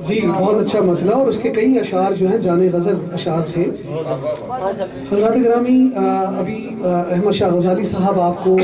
जी बहुत अच्छा मतला, और उसके कई अशार जो हैं जाने गज़ल अशार थे। हज़रात गिरामी, अभी अहमद शाह गज़ाली साहब आपको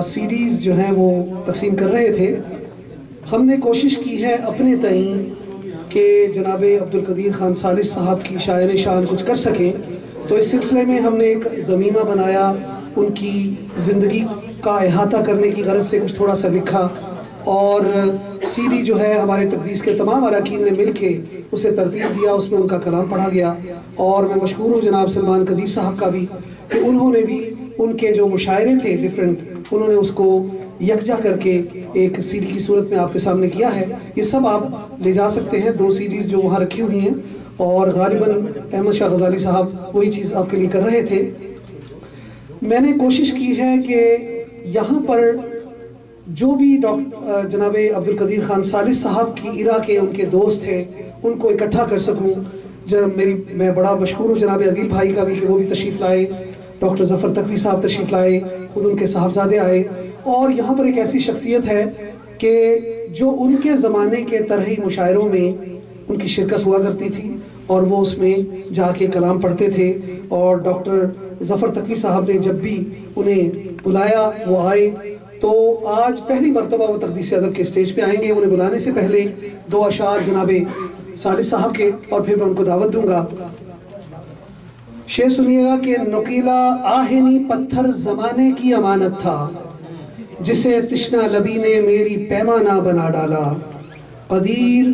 सीडीज़ जो हैं वो तकसीम कर रहे थे। हमने कोशिश की है अपने तईं कि जनाब अब्दुल कदीर खान सालिस साहब की शायर शान कुछ कर सकें, तो इस सिलसिले में हमने एक ज़मीमा बनाया, उनकी ज़िंदगी का अहाता करने की गरज से कुछ थोड़ा सा लिखा, और सीडी जो है हमारे तकदीस के तमाम अरकान ने मिल के उसे तरतीब दिया, उसमें उनका कलाम पढ़ा गया। और मैं मशकूर हूँ जनाब सलमान कदीर साहब का भी कि उन्होंने भी उनके जो मुशायरे थे डिफरेंट, उन्होंने उसको यकजा करके एक सीडी की सूरत में आपके सामने किया है। ये सब आप ले जा सकते हैं, 2 सीडीज़ जो वहाँ रखी हुई हैं, और गालिबन अहमद शाह गज़ाली साहब वही चीज़ आपके लिए कर रहे थे। मैंने कोशिश की है कि यहाँ पर जो भी जनाब अब्दुल कदीर खान सालिस साहब की इरा के उनके दोस्त थे उनको इकट्ठा कर सकूँ। मैं बड़ा मशहूर हूँ जनाब अदील भाई का भी कि वो भी तशरीफ़ लाए, डॉक्टर ज़फ़र तकवी साहब तशरीफ़ लाए, खुद उनके साहबजादे आए। और यहाँ पर एक ऐसी शख्सियत है कि जो उनके ज़माने के तरही मुशायरों में उनकी शिरकत हुआ करती थी और वो उसमें जाके कलाम पढ़ते थे। और डॉक्टर ज़फ़र तकवी साहब ने जब भी उन्हें बुलाया वो आए। तो आज पहली मरतबा वो तकदीस अदब के स्टेज पे आएंगे। उन्हें बुलाने से पहले 2 अशार जनाबे सालिस साहब के, और फिर मैं उनको दावत दूंगा। शेर सुनिएगा कि नुकीला आहनी पत्थर ज़माने की अमानत था, जिसे तिश्ना लबी ने मेरी पैमाना बना डाला। कदीर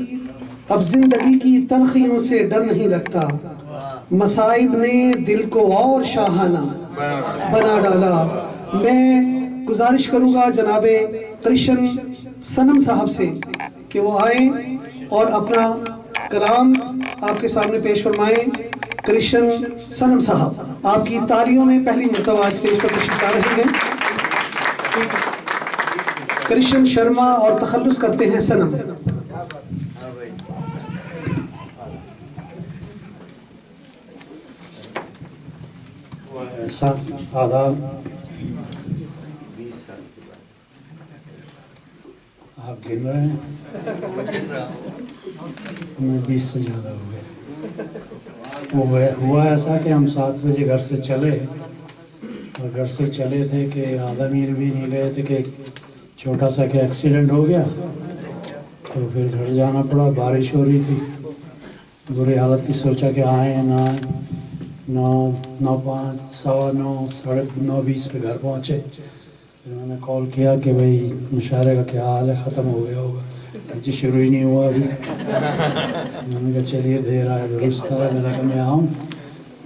अब जिंदगी की तलखियों से डर नहीं लगता, मसाइब ने दिल को और शाहाना बना डाला। मैं गुजारिश करूंगा जनाबे कृष्ण सनम साहब से कि वो आए और अपना कलाम आपके सामने पेश फरमाएं। कृष्ण सनम साहब, आपकी तालियों में पहली मरतबा स्टेज पर तशरीफ ला रहे हैं। कृष्ण शर्मा और तखल्लुस करते हैं सनम। आदाब, आप गिन रहे हैं? मैं 20 से ज़्यादा हो गए। वो हुआ ऐसा कि हम 7 बजे घर से चले, और घर से चले थे कि आधा मील भी नहीं गए थे कि छोटा सा कि एक्सीडेंट हो गया। तो फिर घर जाना पड़ा, बारिश हो रही थी, बुरी हालत थी। सोचा कि आए ना आए, 9:05, 9:15, 9:20 पे घर पहुँचे। फिर मैंने कॉल किया कि भाई मुशायरे का क्या हाल है, ख़त्म हो गया होगा? जी शुरू ही नहीं हुआ अभी। मैंने कहा चलिए देर आए दुरुस्त है। मैंने कहा मैं आऊँ,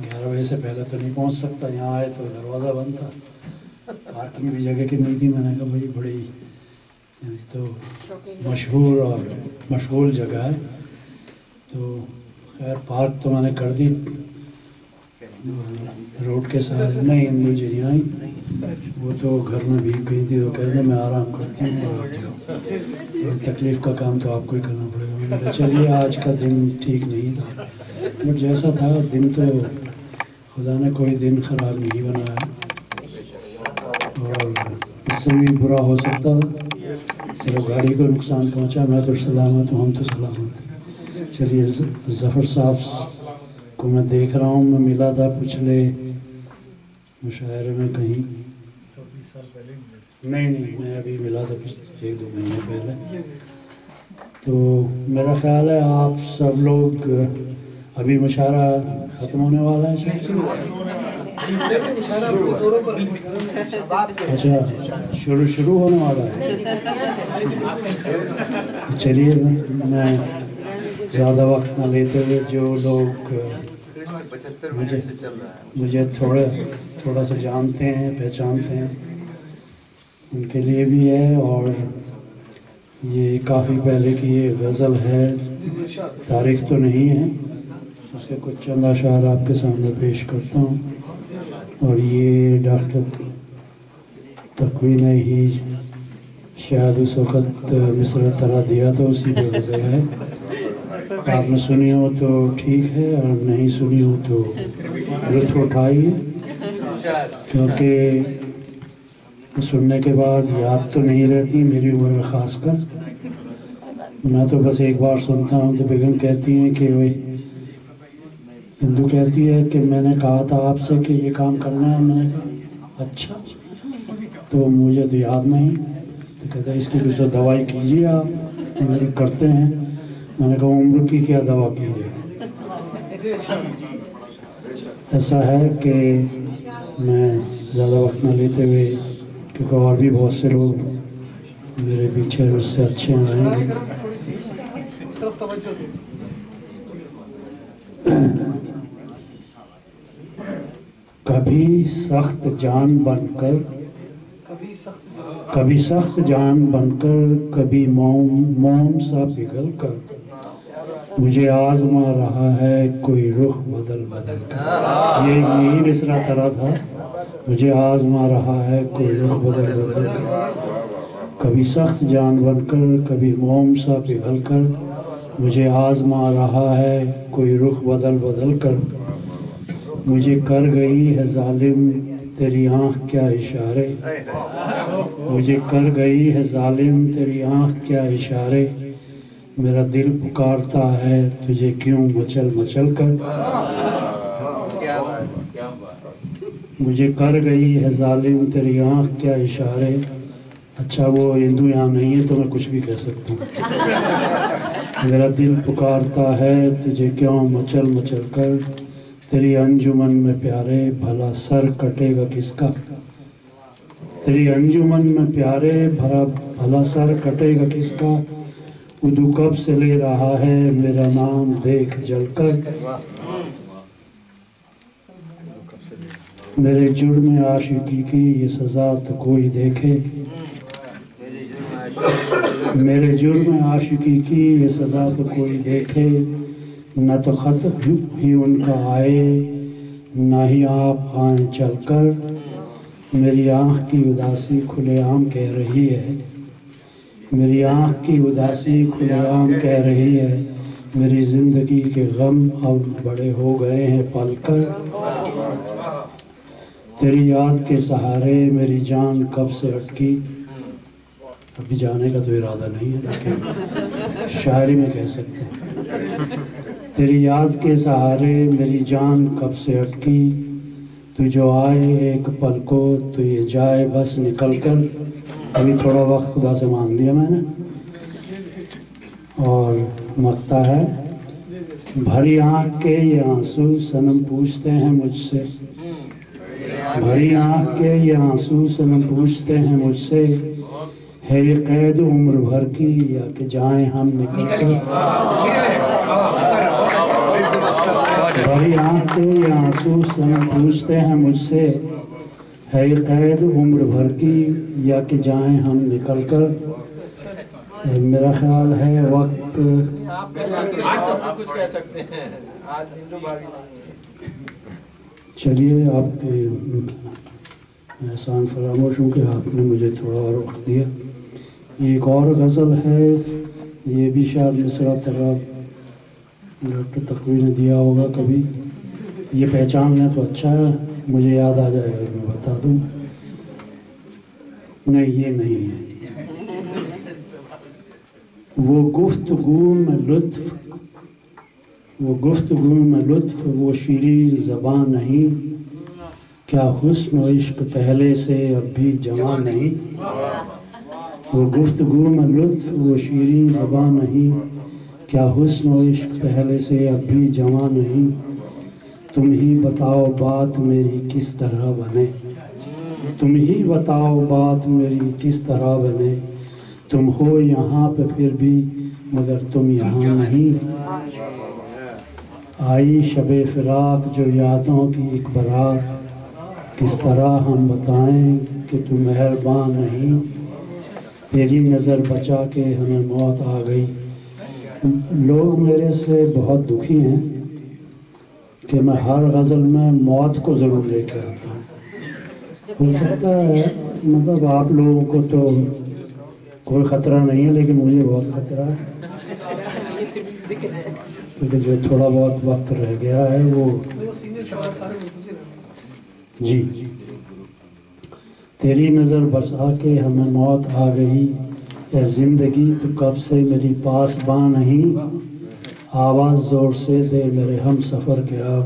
11 बजे से पहले तो नहीं पहुँच सकता। यहाँ आए तो दरवाज़ा बंद था, पार्किंग भी जगह की नहीं थी। मैंने कहा भाई बड़ी तो मशहूर और मशगूल जगह है, तो खैर पार्क तो मैंने कर दी रोड के साथ। नहीं हिंदू जी नहीं आई, वो तो घर में भीग गई थी, तो कहते मैं आराम करती हूँ, और तकलीफ़ का काम तो आपको ही करना पड़ेगा। मैंने कहा चलिए आज का दिन ठीक नहीं था, बट जैसा था दिन, तो खुदा ने कोई दिन ख़राब नहीं बनाया, और इससे भी बुरा हो सकता था। सिर्फ गाड़ी को नुकसान पहुँचा, मैं तो सलामत हूँ, हम तो सलामत। चलिए ज़फ़र साहब को मैं देख रहा हूँ, मैं मिला था पिछले मुशायरे में कहीं। नहीं, मैं अभी मिला था 1-2 महीने पहले। तो मेरा ख्याल है आप सब लोग, अभी मुशायरा ख़त्म होने वाला है। अच्छा, शुरू होने वाला है। चलिए मैं ज़्यादा वक्त ना लेते हुए, जो लोग मुझे थोड़ा सा जानते हैं, पहचानते हैं, उनके लिए भी है। और ये काफ़ी पहले की ये गज़ल है, तारीख तो नहीं है, उसके कुछ चंद अशार आपके सामने पेश करता हूँ। और ये डॉक्टर तकवी ने ही शायद उस वक़्त मिसरा तरा दिया था, उसी पे गज़ल है। आपने सुनी हो तो ठीक है, और नहीं सुनी हो तो लुत्फ़ उठाइए, क्योंकि सुनने के बाद याद तो नहीं रहती, मेरी उम्र में ख़ासकर। मैं तो बस एक बार सुनता हूँ तो बेगम कहती हैं कि वही हिंदू कहती है कि मैंने कहा था आपसे कि ये काम करना है। मैंने कहा अच्छा, तो मुझे तो याद नहीं। तो कहता है इसकी कुछ तो दवाई कीजिए आप। मैंने करते हैं। मैंने कहा उम्र की क्या दवा कीजिए। ऐसा है कि मैं ज़्यादा वक्त न लेते हुए, क्योंकि और भी बहुत से लोग मेरे पीछे उससे अच्छे आएंगे। कभी सख्त जान बनकर, कभी सख्त जान बनकर, कभी मौन सा पिघल कर, मुझे आजमा रहा है कोई रुख बदल बदल कर। यही मिसरा तरह था, मुझे आजमा रहा है कोई रुख बदल बदल कर। कभी सख्त जान बनकर, कभी मौन सा पिघल कर, मुझे आजमा रहा है कोई रुख बदल बदल कर। मुझे कर गई है जालिम तेरी आँख क्या इशारे, मुझे कर गई है जालिम तेरी आँख क्या इशारे। मेरा दिल पुकारता है तुझे क्यों मचल मचल कर। मुझे कर गई है जालिम तेरी आँख क्या इशारे। अच्छा, वो हिंदू यहाँ नहीं है तो मैं कुछ भी कह सकता हूँ। मेरा दिल पुकारता है तुझे क्यों मचल मचल कर। तेरी अंजुमन में प्यारे भला सर कटेगा किसका। तेरी अंजुमन में प्यारे भला सर कटेगा किसका। उदू कब से ले रहा है मेरा नाम देख जलकर। मेरे जुर्म में आशिकी की ये सजा तो कोई देखे। मेरे जुर्म में आशिकी की ये सजा तो कोई देखे। न तो खत ही उनका आए न ही आप आए चलकर। मेरी आँख की उदासी खुलेआम कह रही है, मेरी आँख की उदासी खुलेआम कह रही है। मेरी ज़िंदगी के गम अब बड़े हो गए हैं पलकर। तेरी याद के सहारे मेरी जान कब से अटकी। अभी जाने का तो इरादा नहीं है, लेकिन शायरी में कह सकते हैं। तेरी याद के सहारे मेरी जान कब से अटकी। तू जो आए एक पल को तो ये जाए बस निकल कर। अभी थोड़ा वक्त खुदा से मांग लिया मैंने। और मकता है, भरी आँख के ये आंसू सनम पूछते हैं मुझसे। भरी आँख के ये आंसू सनम पूछते हैं मुझसे। है ये कैद उम्र भर की या कि जाएं हम निकल कर। भरी आँख के ये आंसू सनम पूछते हैं मुझसे। है ये कैद उम्र भर की या कि जाएं हम निकल कर। मेरा ख्याल है वक्त कुछ कह सकते हैं। चलिए, आपके एहसान फरामोश हूँ कि आपने मुझे थोड़ा और वक्त दिया। एक और गज़ल है, ये भी शायद मिसरा तरह डॉक्टर तकवी ने दिया होगा कभी। ये पहचान लें तो अच्छा है, मुझे याद आ जाएगा, मैं बता दूँ। नहीं, ये नहीं है। वो गुफ्तगू में लुत्फ़, वो गुफ्तगू में लुत्फ़, वो शीरीन ज़बान नहीं। क्या हुस्न व इश्क पहले से अब भी जवां नहीं। वो गुफ्तगू में लुत्फ़, वो शीरीन ज़बान नहीं। क्या हुस्न व इश्क पहले से अब भी जवां नहीं। तुम ही बताओ बात मेरी किस तरह बने। तुम ही बताओ बात मेरी किस तरह बने। तुम हो यहाँ पे फिर भी मगर तुम यहाँ नहीं। आई शबे फिराक जो यादों की एक बारात। किस तरह हम बताएं कि तू मेहरबान नहीं। तेरी नज़र बचा के हमें मौत आ गई। लोग मेरे से बहुत दुखी हैं कि मैं हर गज़ल में मौत को ज़रूर लेके आता हूँ। हो सकता है मतलब आप लोगों को तो कोई ख़तरा नहीं है, लेकिन मुझे बहुत ख़तरा है, क्योंकि जो थोड़ा बहुत वक्त रह गया है वो जी। तेरी नज़र बसा के हमें मौत आ गई। ये ज़िंदगी तो कब से मेरी पास बां नहीं, आवाज़ ज़ोर से दे मेरे हम सफ़र के अब,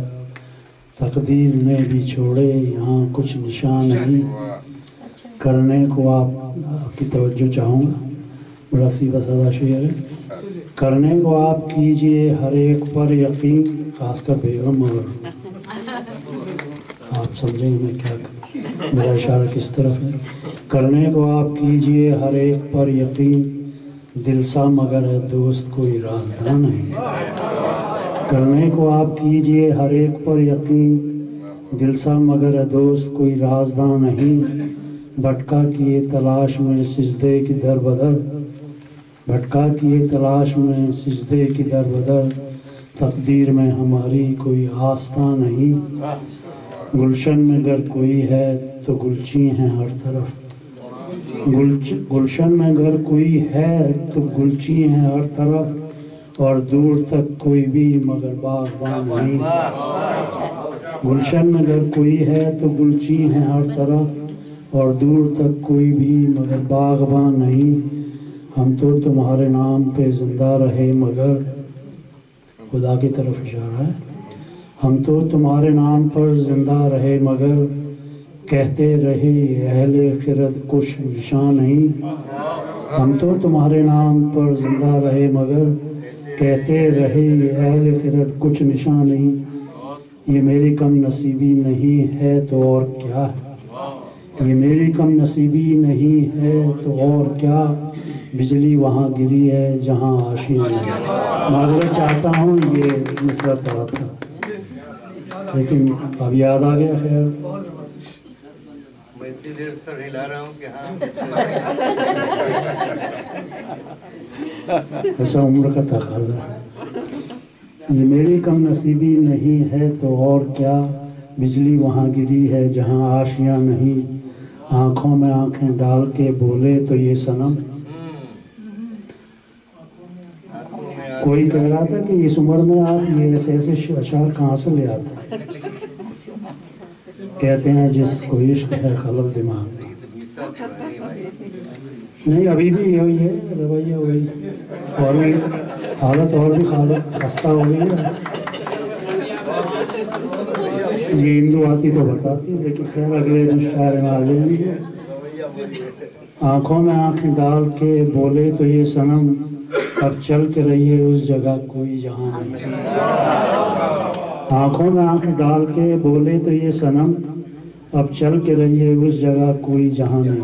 तकदीर ने भी छोड़े यहाँ कुछ निशान नहीं। करने को आपकी तवज्जो चाहूँगा, बड़ा सीधा साधा शेर है। करने को आप कीजिए हर एक पर यकीन, खासकर बेगम, और आप समझेंगे मैं क्या मेरा इशारा किस तरफ है। करने को आप कीजिए हर एक पर यकीन, दिल सा मगर है दोस्त कोई राज़दार नहीं। करने को आप कीजिए हर एक पर यकीन, दिल सा मगर है दोस्त कोई राज़दार नहीं। भटका किए तलाश में सिजदे की दर बदर, भटका किए तलाश में सिजदे की दर बदर, तकदीर में हमारी कोई आस्था नहीं। गुलशन में अगर कोई है तो गुलची हैं हर तरफ, गुलशन में अगर कोई है तो गुलची हैं हर तरफ, और दूर तक कोई भी मगर बागबान नहीं। गुलशन में अगर कोई है तो गुलची हैं हर तरफ, और दूर तक कोई भी मगर बागबान नहीं। हम तो तुम्हारे नाम पे जिंदा रहे मगर, खुदा की तरफ इशारा है, हम तो तुम्हारे नाम पर जिंदा रहे मगर, कहते रहे अहले खिरत कुछ निशान नहीं। हम तो तुम्हारे नाम पर जिंदा रहे मगर, कहते रहे अहले खिरत कुछ निशान नहीं। ये मेरी कम नसीबी नहीं है तो और क्या है, ये मेरी कम नसीबी नहीं है तो और क्या, बिजली वहाँ गिरी है जहाँ आशियाँ नहीं। माजरत चाहता हूँ, ये मिसरा पड़ा था लेकिन अब याद आ गया। खैर मैं इतनी देर सर हिला रहा हूँ कि हाँ, ऐसा उम्र का तकाजा है। ये मेरी कम नसीबी नहीं है तो और क्या, बिजली वहाँ गिरी है जहाँ आशियाँ नहीं। आँखों में आँखें डाल के बोले तो ये सनम, कोई कह रहा था कि इस उम्र में आप ये ऐसे ऐसे अशार कहाँ से ले आते हैं। कहते हैं जिसको इश्क है खलल दिमाग में। नहीं, अभी भी यही है रवैया, वही और भी हालत और भी खस्ता हो गई है। ये हिंदू आती तो बताती, लेकिन खैर अगले मुशायरे में आ जाएंगे। आँखों में आँखें डाल के बोले तो ये सनम, अब चल के रहिए उस जगह कोई जहाँ नहीं। आँखों में आँखें डाल के बोले तो ये सनम, अब चल के रहिए उस जगह कोई जहाँ नहीं।